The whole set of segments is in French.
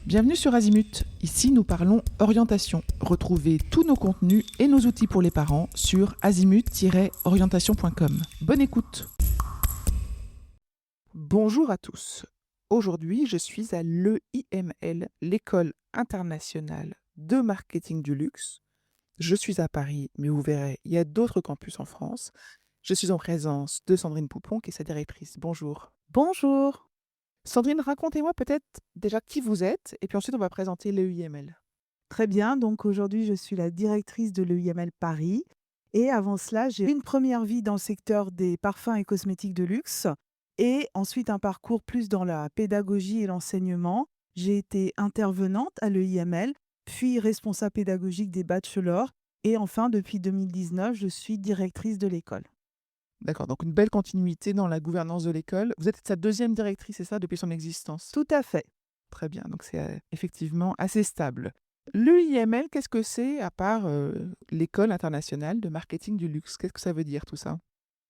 Bienvenue sur Azimut. Ici, nous parlons orientation. Retrouvez tous nos contenus et nos outils pour les parents sur azimut-orientation.com. Bonne écoute. Bonjour à tous. Aujourd'hui, je suis à l'EIML, l'École internationale de marketing du luxe. Je suis à Paris, mais vous verrez, il y a d'autres campus en France. Je suis en présence de Sandrine Poupon, qui est sa directrice. Bonjour. Bonjour. Sandrine, racontez-moi peut-être déjà qui vous êtes, et puis ensuite on va présenter l'EIML. Très bien, donc aujourd'hui je suis la directrice de l'EIML Paris et avant cela j'ai une première vie dans le secteur des parfums et cosmétiques de luxe et ensuite un parcours plus dans la pédagogie et l'enseignement. J'ai été intervenante à l'EIML, puis responsable pédagogique des bachelors et enfin depuis 2019 je suis directrice de l'école. D'accord, donc une belle continuité dans la gouvernance de l'école. Vous êtes sa deuxième directrice, c'est ça, depuis son existence? Tout à fait. Très bien, donc c'est effectivement assez stable. L'EIML, qu'est-ce que c'est à part l'École internationale de marketing du luxe? Qu'est-ce que ça veut dire tout ça?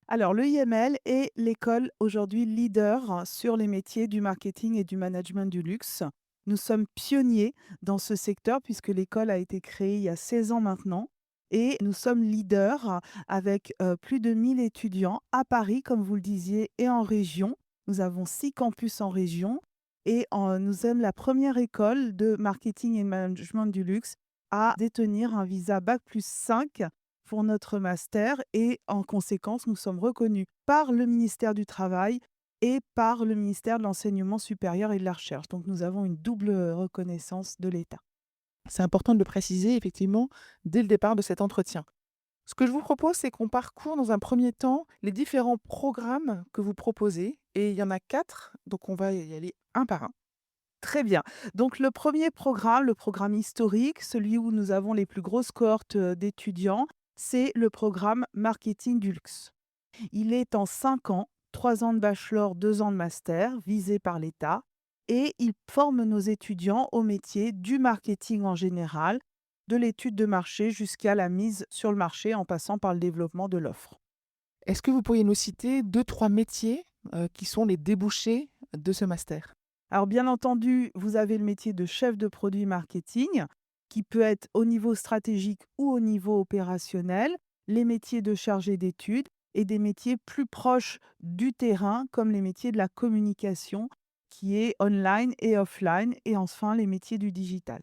Alors, l'EIML est l'école aujourd'hui leader sur les métiers du marketing et du management du luxe. Nous sommes pionniers dans ce secteur puisque l'école a été créée il y a 16 ans maintenant et nous sommes leaders avec plus de 1000 étudiants à Paris, comme vous le disiez, et en région. Nous avons 6 campus en région et nous sommes la première école de marketing et management du luxe à détenir un visa Bac+5 pour notre master et en conséquence, nous sommes reconnus par le ministère du Travail et par le ministère de l'Enseignement supérieur et de la Recherche. Donc nous avons une double reconnaissance de l'État. C'est important de le préciser, effectivement, dès le départ de cet entretien. Ce que je vous propose, c'est qu'on parcourt dans un premier temps les différents programmes que vous proposez, et il y en a 4, donc on va y aller un par un. Très bien. Donc le premier programme, le programme historique, celui où nous avons les plus grosses cohortes d'étudiants, c'est le programme Marketing du luxe. Il est en 5 ans, 3 ans de bachelor, 2 ans de master, visé par l'État, et il forme nos étudiants au métier du marketing en général, de l'étude de marché jusqu'à la mise sur le marché en passant par le développement de l'offre. Est-ce que vous pourriez nous citer 2-3 métiers qui sont les débouchés de ce master? Alors bien entendu, vous avez le métier de chef de produit marketing, qui peut être au niveau stratégique ou au niveau opérationnel, les métiers de chargé d'études et des métiers plus proches du terrain, comme les métiers de la communication, qui est online et offline, et enfin les métiers du digital.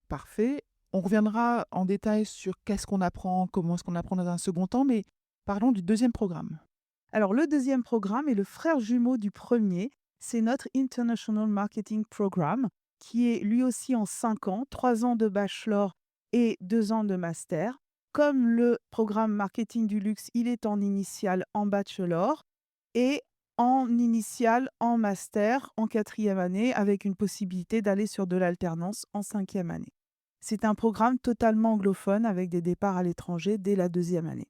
Parfait. On reviendra en détail sur qu'est-ce qu'on apprend, comment est-ce qu'on apprend dans un second temps, mais parlons du deuxième programme. Alors le deuxième programme est le frère jumeau du premier, c'est notre International Marketing Programme, qui est lui aussi en 5 ans, 3 ans de bachelor et 2 ans de master. Comme le programme marketing du luxe, il est en initial en bachelor et en initial en master en 4e année, avec une possibilité d'aller sur de l'alternance en 5e année. C'est un programme totalement anglophone avec des départs à l'étranger dès la 2e année.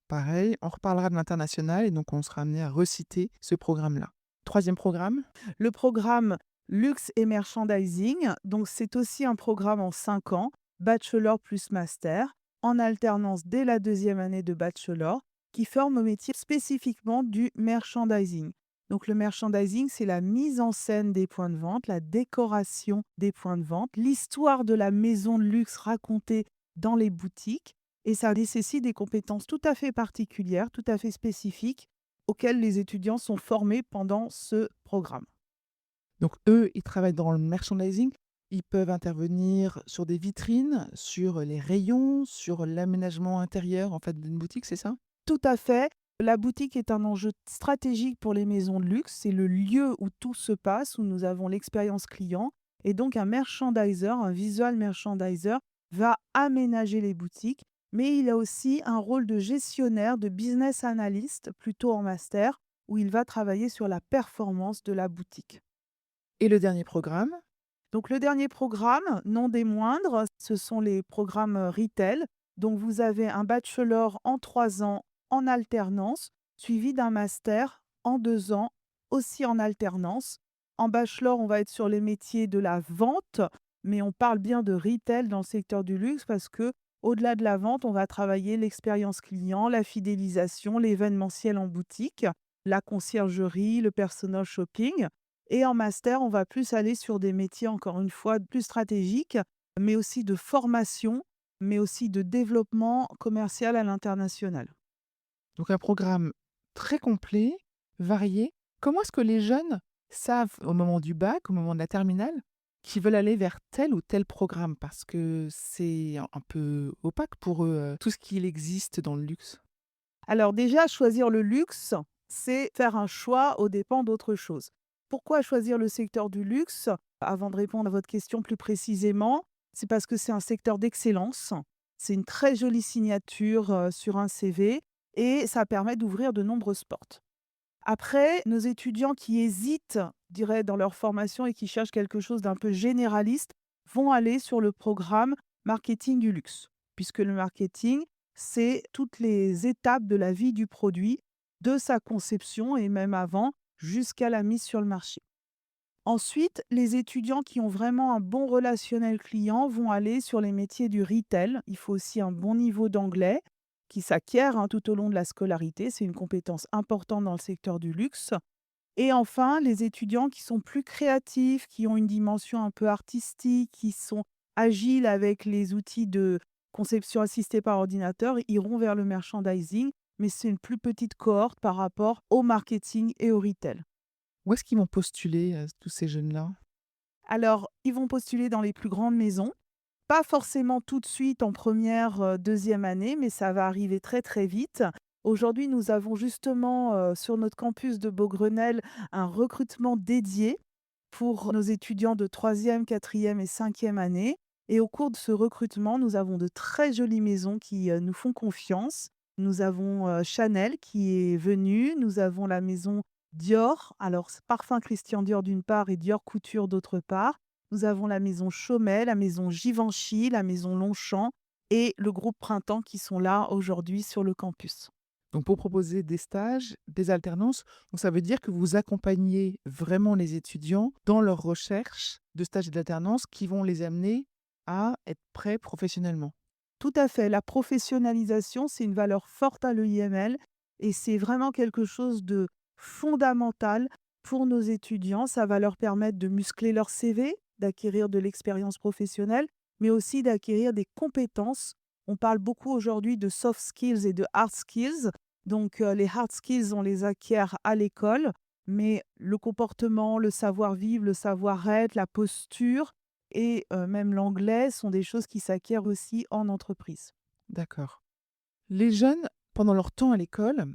Pareil, on reparlera de l'international et donc on sera amené à reciter ce programme-là. Troisième programme, Le programme Luxe et Merchandising, donc c'est aussi un programme en 5 ans, bachelor plus master, en alternance dès la 2e année de bachelor, qui forme au métier spécifiquement du merchandising. Donc le merchandising, c'est la mise en scène des points de vente, la décoration des points de vente, l'histoire de la maison de luxe racontée dans les boutiques, et ça nécessite des compétences tout à fait particulières, tout à fait spécifiques, auxquelles les étudiants sont formés pendant ce programme. donc eux, ils travaillent dans le merchandising. Ils peuvent intervenir sur des vitrines, sur les rayons, sur l'aménagement intérieur en fait d'une boutique, c'est ça? Tout à fait. La boutique est un enjeu stratégique pour les maisons de luxe. C'est le lieu où tout se passe, où nous avons l'expérience client. Et donc, un merchandiser, un visual merchandiser, va aménager les boutiques. Mais il a aussi un rôle de gestionnaire, de business analyst, plutôt en master, où il va travailler sur la performance de la boutique. Et le dernier programme, Donc le dernier programme, non des moindres, ce sont les programmes retail. Donc vous avez un bachelor en 3 ans en alternance, suivi d'un master en 2 ans, aussi en alternance. En bachelor, on va être sur les métiers de la vente, mais on parle bien de retail dans le secteur du luxe parce que au-delà de la vente, on va travailler l'expérience client, la fidélisation, l'événementiel en boutique, la conciergerie, le personal shopping. Et en master, on va plus aller sur des métiers, encore une fois, plus stratégiques, mais aussi de formation, mais aussi de développement commercial à l'international. Donc un programme très complet, varié. Comment est-ce que les jeunes savent au moment du bac, au moment de la terminale, qu'ils veulent aller vers tel ou tel programme? Parce que c'est un peu opaque pour eux, tout ce qu'il existe dans le luxe. Alors déjà, choisir le luxe, c'est faire un choix aux dépens d'autre chose. Pourquoi choisir le secteur du luxe? Avant de répondre à votre question plus précisément, c'est parce que c'est un secteur d'excellence. C'est une très jolie signature sur un CV et ça permet d'ouvrir de nombreuses portes. Après, nos étudiants qui hésitent, je dirais, dans leur formation et qui cherchent quelque chose d'un peu généraliste, vont aller sur le programme marketing du luxe, puisque le marketing, c'est toutes les étapes de la vie du produit, de sa conception et même avant, jusqu'à la mise sur le marché. Ensuite, les étudiants qui ont vraiment un bon relationnel client vont aller sur les métiers du retail. Il faut aussi un bon niveau d'anglais qui s'acquiert tout au long de la scolarité. C'est une compétence importante dans le secteur du luxe. Et enfin, les étudiants qui sont plus créatifs, qui ont une dimension un peu artistique, qui sont agiles avec les outils de conception assistée par ordinateur, iront vers le merchandising, mais c'est une plus petite cohorte par rapport au marketing et au retail. Où est-ce qu'ils vont postuler, tous ces jeunes-là? Alors, ils vont postuler dans les plus grandes maisons, pas forcément tout de suite en première, deuxième année, mais ça va arriver très, très vite. Aujourd'hui, nous avons justement, sur notre campus de Beaugrenelle, un recrutement dédié pour nos étudiants de troisième, quatrième et cinquième année et au cours de ce recrutement, nous avons de très jolies maisons qui, nous font confiance. Nous avons, Chanel qui est venu, nous avons la maison Dior, alors c parfum Christian Dior d'une part et Dior Couture d'autre part. Nous avons la maison Chaumet, la maison Givenchy, la maison Longchamp et le groupe Printemps qui sont là aujourd'hui sur le campus. Donc pour proposer des stages, des alternances, donc ça veut dire que vous accompagnez vraiment les étudiants dans leur recherche de stages et d'alternances qui vont les amener à être prêts professionnellement? Tout à fait, la professionnalisation, c'est une valeur forte à l'EIML et c'est vraiment quelque chose de fondamental pour nos étudiants. Ça va leur permettre de muscler leur CV, d'acquérir de l'expérience professionnelle, mais aussi d'acquérir des compétences. On parle beaucoup aujourd'hui de soft skills et de hard skills. Donc, les hard skills, on les acquiert à l'école, mais le comportement, le savoir-vivre, le savoir-être, la posture et même l'anglais sont des choses qui s'acquièrent aussi en entreprise. D'accord. Les jeunes, pendant leur temps à l'école,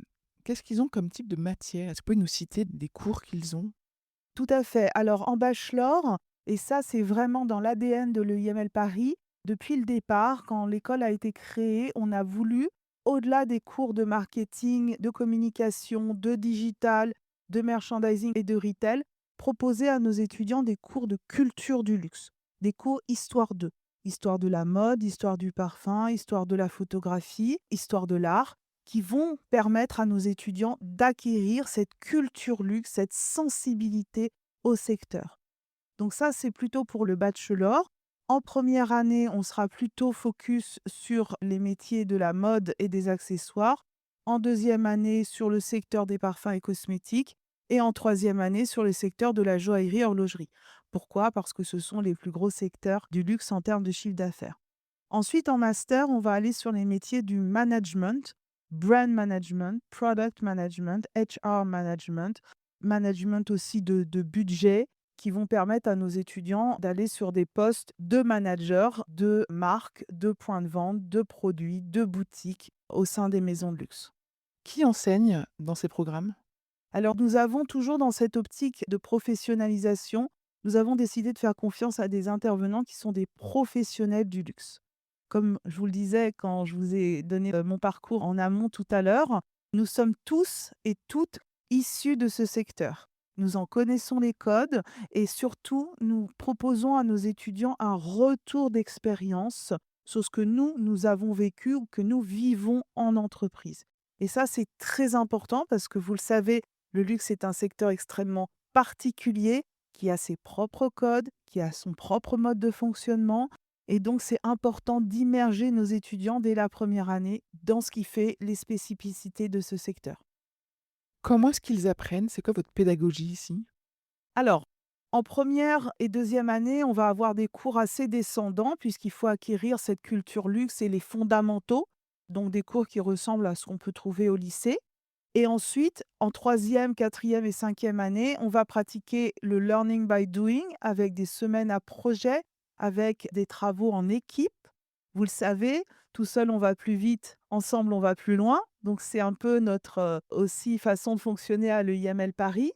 qu'est-ce qu'ils ont comme type de matière? Est-ce que vous pouvez nous citer des cours qu'ils ont? Tout à fait. Alors en bachelor, et ça c'est vraiment dans l'ADN de l'EIML Paris, depuis le départ, quand l'école a été créée, on a voulu, au-delà des cours de marketing, de communication, de digital, de merchandising et de retail, proposer à nos étudiants des cours de culture du luxe, des cours histoire de la mode, histoire du parfum, histoire de la photographie, histoire de l'art, qui vont permettre à nos étudiants d'acquérir cette culture luxe, cette sensibilité au secteur. Donc ça, c'est plutôt pour le bachelor. En première année, on sera plutôt focus sur les métiers de la mode et des accessoires. En deuxième année, sur le secteur des parfums et cosmétiques. Et en troisième année, sur le secteur de la joaillerie et horlogerie. Pourquoi? Parce que ce sont les plus gros secteurs du luxe en termes de chiffre d'affaires. Ensuite, en master, on va aller sur les métiers du management, brand management, product management, HR management, management aussi de budget, qui vont permettre à nos étudiants d'aller sur des postes de manager, de marque, de points de vente, de produits, de boutiques au sein des maisons de luxe. Qui enseigne dans ces programmes? Alors nous avons toujours dans cette optique de professionnalisation, nous avons décidé de faire confiance à des intervenants qui sont des professionnels du luxe. Comme je vous le disais quand je vous ai donné mon parcours en amont tout à l'heure, nous sommes tous et toutes issus de ce secteur. Nous en connaissons les codes et surtout, nous proposons à nos étudiants un retour d'expérience sur ce que nous avons vécu ou que nous vivons en entreprise. Et ça, c'est très important parce que vous le savez, le luxe est un secteur extrêmement particulier qui a ses propres codes, qui a son propre mode de fonctionnement. Et donc, c'est important d'immerger nos étudiants dès la première année dans ce qui fait les spécificités de ce secteur. Comment est-ce qu'ils apprennent? C'est quoi votre pédagogie ici? Alors, En première et deuxième année, on va avoir des cours assez descendants puisqu'il faut acquérir cette culture luxe et les fondamentaux, donc des cours qui ressemblent à ce qu'on peut trouver au lycée. Et ensuite, en troisième, quatrième et cinquième année, on va pratiquer le learning by doing avec des semaines à projet, avec des travaux en équipe. Vous le savez, tout seul on va plus vite, ensemble on va plus loin. Donc c'est un peu notre aussi façon de fonctionner à l'EIML Paris.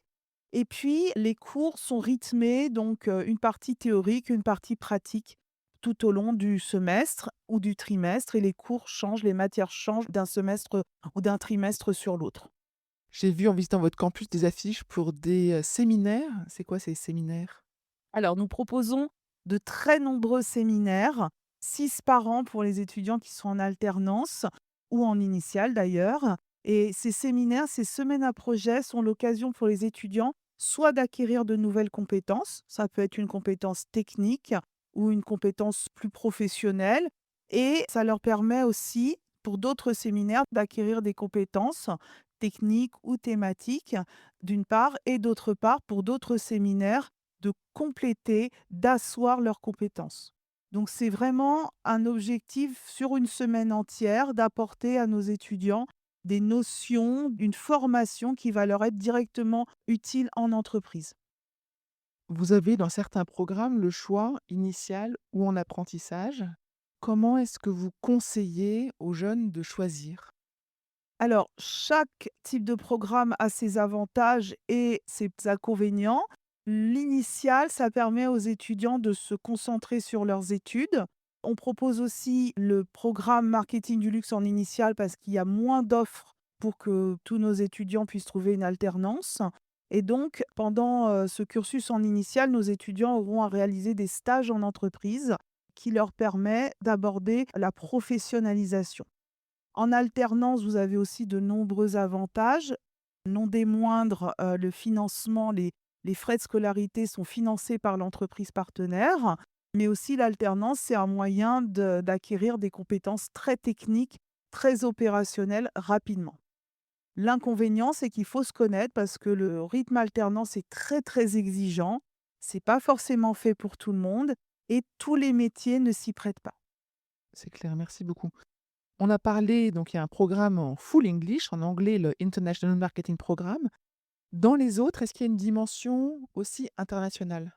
Et puis les cours sont rythmés, donc une partie théorique, une partie pratique tout au long du semestre ou du trimestre et les cours changent, les matières changent d'un semestre ou d'un trimestre sur l'autre. J'ai vu en visitant votre campus des affiches pour des, séminaires. C'est quoi ces séminaires? Alors nous proposons de très nombreux séminaires, 6 par an pour les étudiants qui sont en alternance ou en initiale d'ailleurs. Et ces séminaires, ces semaines à projet sont l'occasion pour les étudiants soit d'acquérir de nouvelles compétences, ça peut être une compétence technique ou une compétence plus professionnelle, et ça leur permet aussi, pour d'autres séminaires, d'acquérir des compétences techniques ou thématiques, d'une part, et d'autre part, pour d'autres séminaires, de compléter, d'asseoir leurs compétences. Donc c'est vraiment un objectif sur une semaine entière d'apporter à nos étudiants des notions, une formation qui va leur être directement utile en entreprise. Vous avez dans certains programmes le choix initial ou en apprentissage. Comment est-ce que vous conseillez aux jeunes de choisir? Alors, chaque type de programme a ses avantages et ses inconvénients. L'initial, ça permet aux étudiants de se concentrer sur leurs études. On propose aussi le programme marketing du luxe en initial parce qu'il y a moins d'offres pour que tous nos étudiants puissent trouver une alternance. Et donc, pendant ce cursus en initial, nos étudiants auront à réaliser des stages en entreprise qui leur permet d'aborder la professionnalisation. En alternance, vous avez aussi de nombreux avantages. Non des moindres, le financement, les frais de scolarité sont financés par l'entreprise partenaire, mais aussi l'alternance, c'est un moyen d'acquérir des compétences très techniques, très opérationnelles rapidement. L'inconvénient, c'est qu'il faut se connaître parce que le rythme alternance est très, très exigeant. C'est pas forcément fait pour tout le monde et tous les métiers ne s'y prêtent pas. C'est clair, merci beaucoup. On a parlé, donc il y a un programme en full English, en anglais, le International Marketing Programme. Dans les autres, est-ce qu'il y a une dimension aussi internationale?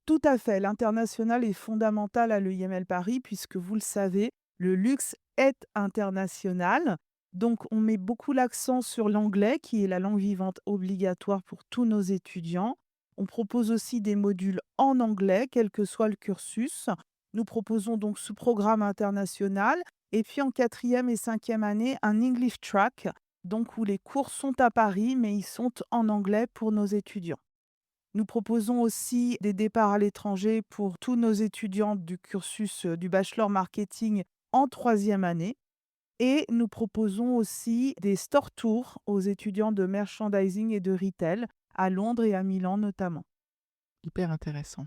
Tout à fait, l'international est fondamental à l'EIML Paris puisque vous le savez, le luxe est international. Donc on met beaucoup l'accent sur l'anglais qui est la langue vivante obligatoire pour tous nos étudiants. On propose aussi des modules en anglais, quel que soit le cursus. Nous proposons donc ce programme international et puis en quatrième et cinquième année, un English track, donc où les cours sont à Paris mais ils sont en anglais pour nos étudiants. Nous proposons aussi des départs à l'étranger pour tous nos étudiants du cursus, du bachelor marketing en troisième année et nous proposons aussi des store tours aux étudiants de merchandising et de retail à Londres et à Milan notamment. Hyper intéressant.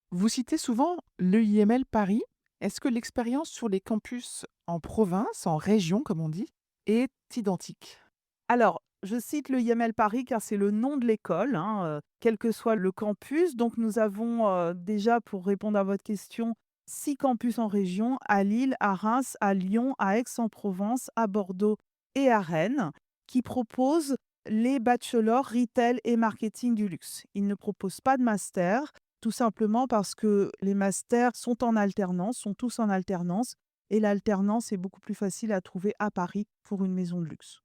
Vous citez souvent l'EIML Paris. Est-ce que l'expérience sur les campus en province, en région comme on dit, est identique? Alors, je cite le IML Paris car c'est le nom de l'école, hein, quel que soit le campus. Donc nous avons, déjà pour répondre à votre question, 6 campus en région, à Lille, à Reims, à Lyon, à Aix-en-Provence, à Bordeaux et à Rennes, qui proposent les bachelors retail et marketing du luxe. Ils ne proposent pas de master, tout simplement parce que les masters sont en alternance, sont tous en alternance et l'alternance est beaucoup plus facile à trouver à Paris pour une maison de luxe.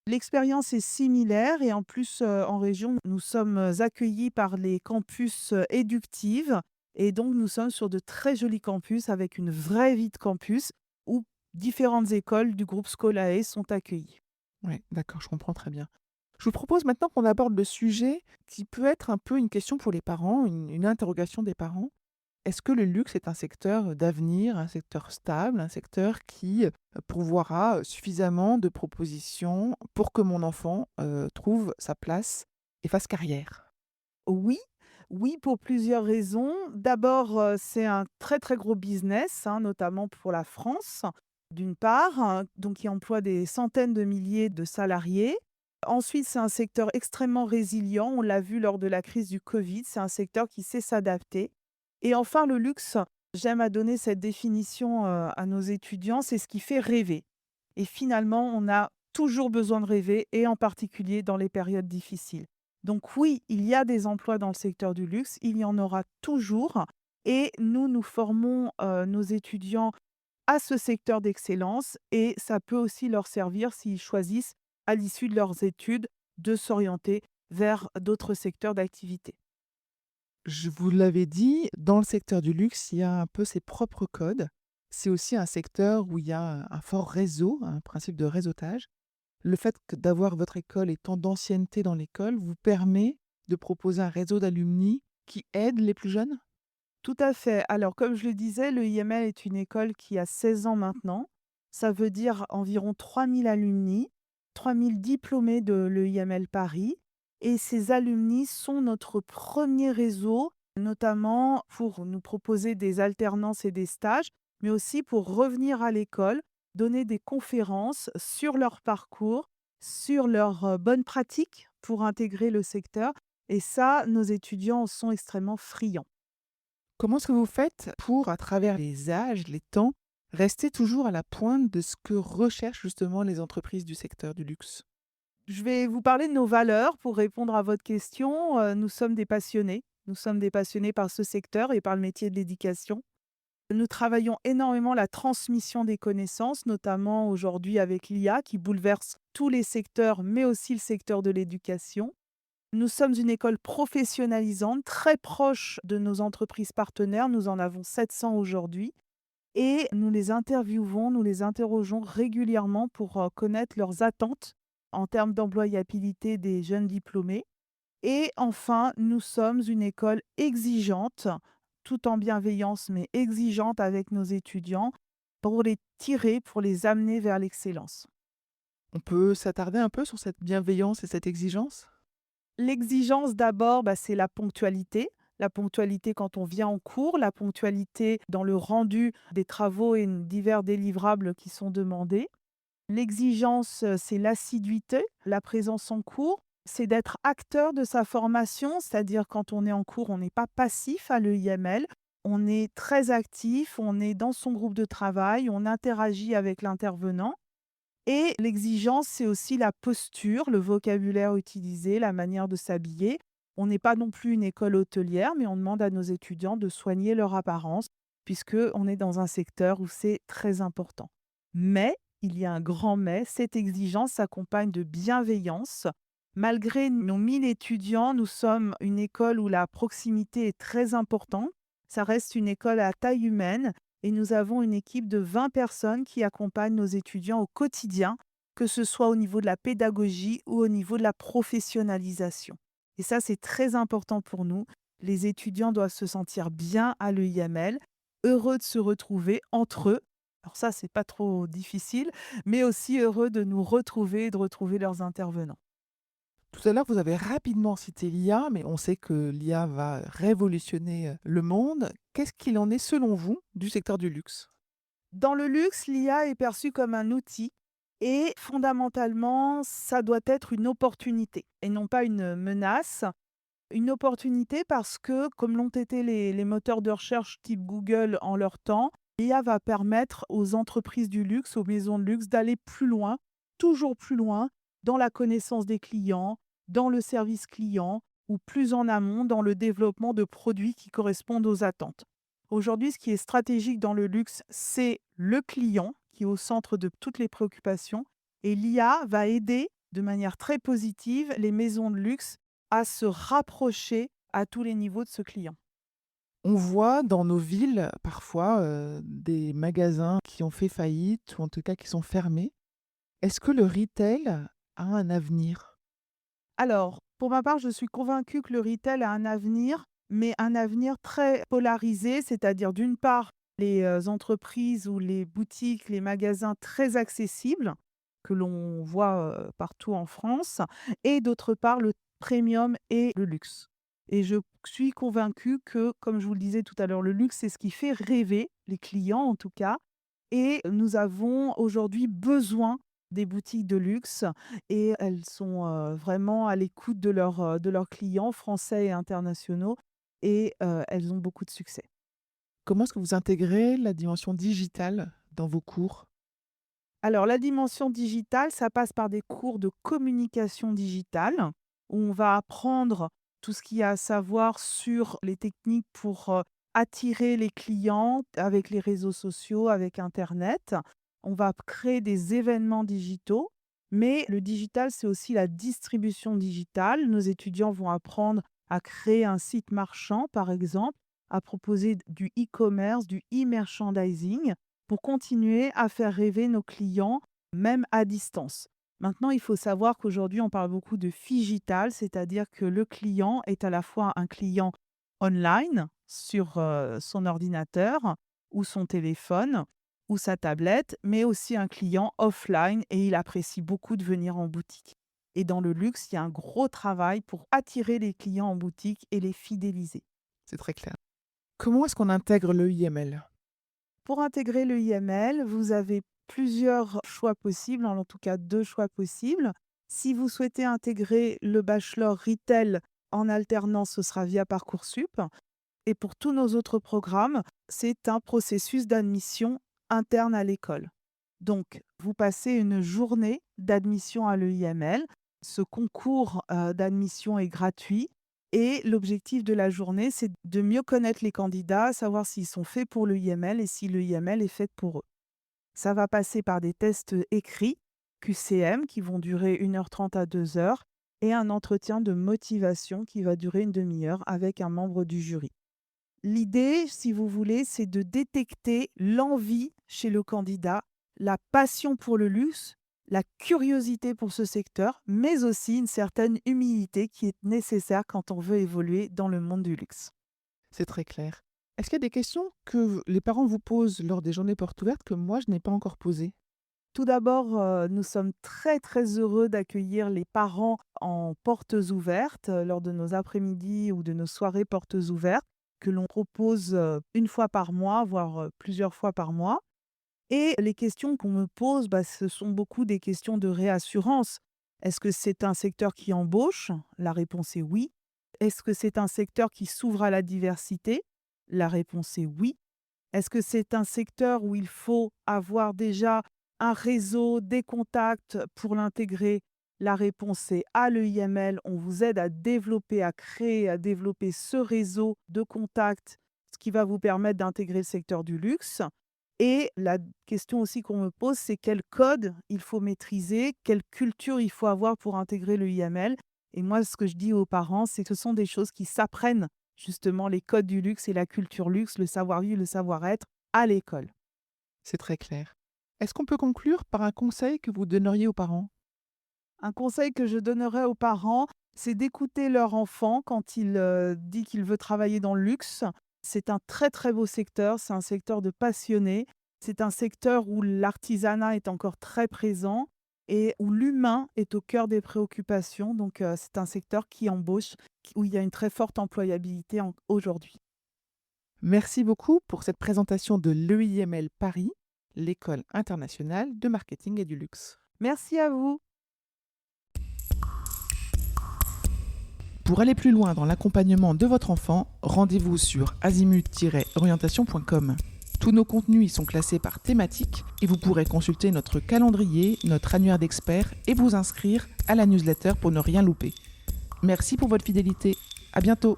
L'expérience est similaire et en plus, en région, nous sommes, accueillis par les campus, éductives et donc nous sommes sur de très jolis campus avec une vraie vie de campus où différentes écoles du groupe Scolae sont accueillies. Oui, d'accord, je comprends très bien. Je vous propose maintenant qu'on aborde le sujet qui peut être un peu une question pour les parents, une interrogation des parents. Est-ce que le luxe est un secteur d'avenir, un secteur stable, un secteur qui pourvoira suffisamment de propositions pour que mon enfant trouve sa place et fasse carrière? Oui, oui, pour plusieurs raisons. D'abord, c'est un très, très gros business, hein, notamment pour la France, d'une part, donc qui emploie des centaines de milliers de salariés. Ensuite, c'est un secteur extrêmement résilient. On l'a vu lors de la crise du Covid. C'est un secteur qui sait s'adapter. Et enfin, le luxe, j'aime à donner cette définition à nos étudiants, c'est ce qui fait rêver. Et finalement, on a toujours besoin de rêver, et en particulier dans les périodes difficiles. Donc oui, il y a des emplois dans le secteur du luxe, il y en aura toujours. Et nous formons nos étudiants à ce secteur d'excellence, et ça peut aussi leur servir s'ils choisissent, à l'issue de leurs études, de s'orienter vers d'autres secteurs d'activité. Je vous l'avais dit, dans le secteur du luxe, il y a un peu ses propres codes. C'est aussi un secteur où il y a un fort réseau, un principe de réseautage. Le fait d'avoir votre école et tant d'ancienneté dans l'école vous permet de proposer un réseau d'alumni qui aide les plus jeunes? Tout à fait. Alors, comme je le disais, le IML est une école qui a 16 ans maintenant. Ça veut dire environ 3000 alumni, 3000 diplômés de l'EIML Paris. Et ces alumni sont notre premier réseau, notamment pour nous proposer des alternances et des stages, mais aussi pour revenir à l'école, donner des conférences sur leur parcours, sur leurs bonnes pratiques pour intégrer le secteur. Et ça, nos étudiants en sont extrêmement friands. Comment est-ce que vous faites pour, à travers les âges, les temps, rester toujours à la pointe de ce que recherchent justement les entreprises du secteur du luxe? Je vais vous parler de nos valeurs pour répondre à votre question. Nous sommes des passionnés. Nous sommes des passionnés par ce secteur et par le métier de l'éducation. Nous travaillons énormément la transmission des connaissances, notamment aujourd'hui avec l'IA qui bouleverse tous les secteurs, mais aussi le secteur de l'éducation. Nous sommes une école professionnalisante, très proche de nos entreprises partenaires. Nous en avons 700 aujourd'hui. Et nous les interviewons, nous les interrogeons régulièrement pour connaître leurs attentes en termes d'employabilité des jeunes diplômés. Et enfin, nous sommes une école exigeante, tout en bienveillance, mais exigeante avec nos étudiants pour les tirer, pour les amener vers l'excellence. On peut s'attarder un peu sur cette bienveillance et cette exigence? L'exigence d'abord, c'est la ponctualité. La ponctualité quand on vient en cours, la ponctualité dans le rendu des travaux et divers délivrables qui sont demandés. L'exigence, c'est l'assiduité, la présence en cours, c'est d'être acteur de sa formation, c'est-à-dire quand on est en cours, on n'est pas passif à l'EIML, on est très actif, on est dans son groupe de travail, on interagit avec l'intervenant. Et l'exigence, c'est aussi la posture, le vocabulaire utilisé, la manière de s'habiller. On n'est pas non plus une école hôtelière, mais on demande à nos étudiants de soigner leur apparence, puisque on est dans un secteur où c'est très important. Mais, il y a un grand mais, cette exigence s'accompagne de bienveillance. Malgré nos 1000 étudiants, nous sommes une école où la proximité est très importante. Ça reste une école à taille humaine, et nous avons une équipe de 20 personnes qui accompagnent nos étudiants au quotidien, que ce soit au niveau de la pédagogie ou au niveau de la professionnalisation. Et ça, c'est très important pour nous. Les étudiants doivent se sentir bien à l'EIML, heureux de se retrouver entre eux. Alors ça, c'est pas trop difficile, mais aussi heureux de nous retrouver et de retrouver leurs intervenants. Tout à l'heure, vous avez rapidement cité l'IA, mais on sait que l'IA va révolutionner le monde. Qu'est-ce qu'il en est, selon vous, du secteur du luxe? Dans le luxe, l'IA est perçue comme un outil, et fondamentalement, ça doit être une opportunité et non pas une menace. Une opportunité parce que, comme l'ont été les moteurs de recherche type Google en leur temps, l'IA va permettre aux entreprises du luxe, aux maisons de luxe, d'aller plus loin, toujours plus loin, dans la connaissance des clients, dans le service client, ou plus en amont dans le développement de produits qui correspondent aux attentes. Aujourd'hui, ce qui est stratégique dans le luxe, c'est le client qui est au centre de toutes les préoccupations, et l'IA va aider de manière très positive les maisons de luxe à se rapprocher à tous les niveaux de ce client. On voit dans nos villes parfois des magasins qui ont fait faillite ou en tout cas qui sont fermés. Est-ce que le retail a un avenir? Alors, pour ma part, je suis convaincue que le retail a un avenir, mais un avenir très polarisé, c'est-à-dire d'une part les entreprises ou les boutiques, les magasins très accessibles que l'on voit partout en France, et d'autre part le premium et le luxe. Et je suis convaincue que, comme je vous le disais tout à l'heure, le luxe, c'est ce qui fait rêver les clients en tout cas, et nous avons aujourd'hui besoin des boutiques de luxe et elles sont, vraiment à l'écoute de leurs clients français et internationaux et elles ont beaucoup de succès. Comment est-ce que vous intégrez la dimension digitale dans vos cours? Alors la dimension digitale, ça passe par des cours de communication digitale, où on va apprendre tout ce qu'il y a à savoir sur les techniques pour, attirer les clients avec les réseaux sociaux, avec internet. On va créer des événements digitaux, mais le digital, c'est aussi la distribution digitale. Nos étudiants vont apprendre à créer un site marchand, par exemple, à proposer du e-commerce, du e-merchandising pour continuer à faire rêver nos clients, même à distance. Maintenant, il faut savoir qu'aujourd'hui, on parle beaucoup de phygital, c'est-à-dire que le client est à la fois un client online sur son ordinateur ou son téléphone ou sa tablette, mais aussi un client offline et il apprécie beaucoup de venir en boutique. Et dans le luxe, il y a un gros travail pour attirer les clients en boutique et les fidéliser. C'est très clair. Comment est-ce qu'on intègre le IML? Pour intégrer le IML, vous avez plusieurs choix possibles, en tout cas 2 choix possibles. Si vous souhaitez intégrer le bachelor retail en alternance, ce sera via Parcoursup et pour tous nos autres programmes, c'est un processus d'admission interne à l'école. Donc, vous passez une journée d'admission à l'EIML. Ce concours, d'admission est gratuit et l'objectif de la journée, c'est de mieux connaître les candidats, savoir s'ils sont faits pour l'EIML et si l'EIML est faite pour eux. Ça va passer par des tests écrits, QCM, qui vont durer 1h30 à 2 heures et un entretien de motivation qui va durer une demi-heure avec un membre du jury. L'idée, si vous voulez, c'est de détecter l'envie chez le candidat, la passion pour le luxe, la curiosité pour ce secteur, mais aussi une certaine humilité qui est nécessaire quand on veut évoluer dans le monde du luxe. C'est très clair. Est-ce qu'il y a des questions que les parents vous posent lors des journées portes ouvertes que moi je n'ai pas encore posées? Tout d'abord, nous sommes très, très heureux d'accueillir les parents en portes ouvertes, lors de nos après-midi ou de nos soirées portes ouvertes que l'on propose, 1 fois par mois, voire, plusieurs fois par mois. Et les questions qu'on me pose, bah, ce sont beaucoup des questions de réassurance. Est-ce que c'est un secteur qui embauche? La réponse est oui. Est-ce que c'est un secteur qui s'ouvre à la diversité? La réponse est oui. Est-ce que c'est un secteur où il faut avoir déjà un réseau, des contacts pour l'intégrer? La réponse est à l'EIML. On vous aide à développer, à créer, à développer ce réseau de contacts, ce qui va vous permettre d'intégrer le secteur du luxe. Et la question aussi qu'on me pose, c'est quel code il faut maîtriser, quelle culture il faut avoir pour intégrer le IML. Et moi, ce que je dis aux parents, c'est que ce sont des choses qui s'apprennent, justement, les codes du luxe et la culture luxe, le savoir-vivre, le savoir-être, à l'école. C'est très clair. Est-ce qu'on peut conclure par un conseil que vous donneriez aux parents? Un conseil que je donnerais aux parents, c'est d'écouter leur enfant quand il dit qu'il veut travailler dans le luxe. C'est un très très beau secteur, c'est un secteur de passionnés, c'est un secteur où l'artisanat est encore très présent et où l'humain est au cœur des préoccupations. Donc c'est un secteur qui embauche, où il y a une très forte employabilité aujourd'hui. Merci beaucoup pour cette présentation de l'EIML Paris, l'école internationale de marketing et du luxe. Merci à vous. Pour aller plus loin dans l'accompagnement de votre enfant, rendez-vous sur azimut-orientation.com. Tous nos contenus y sont classés par thématique et vous pourrez consulter notre calendrier, notre annuaire d'experts et vous inscrire à la newsletter pour ne rien louper. Merci pour votre fidélité. À bientôt.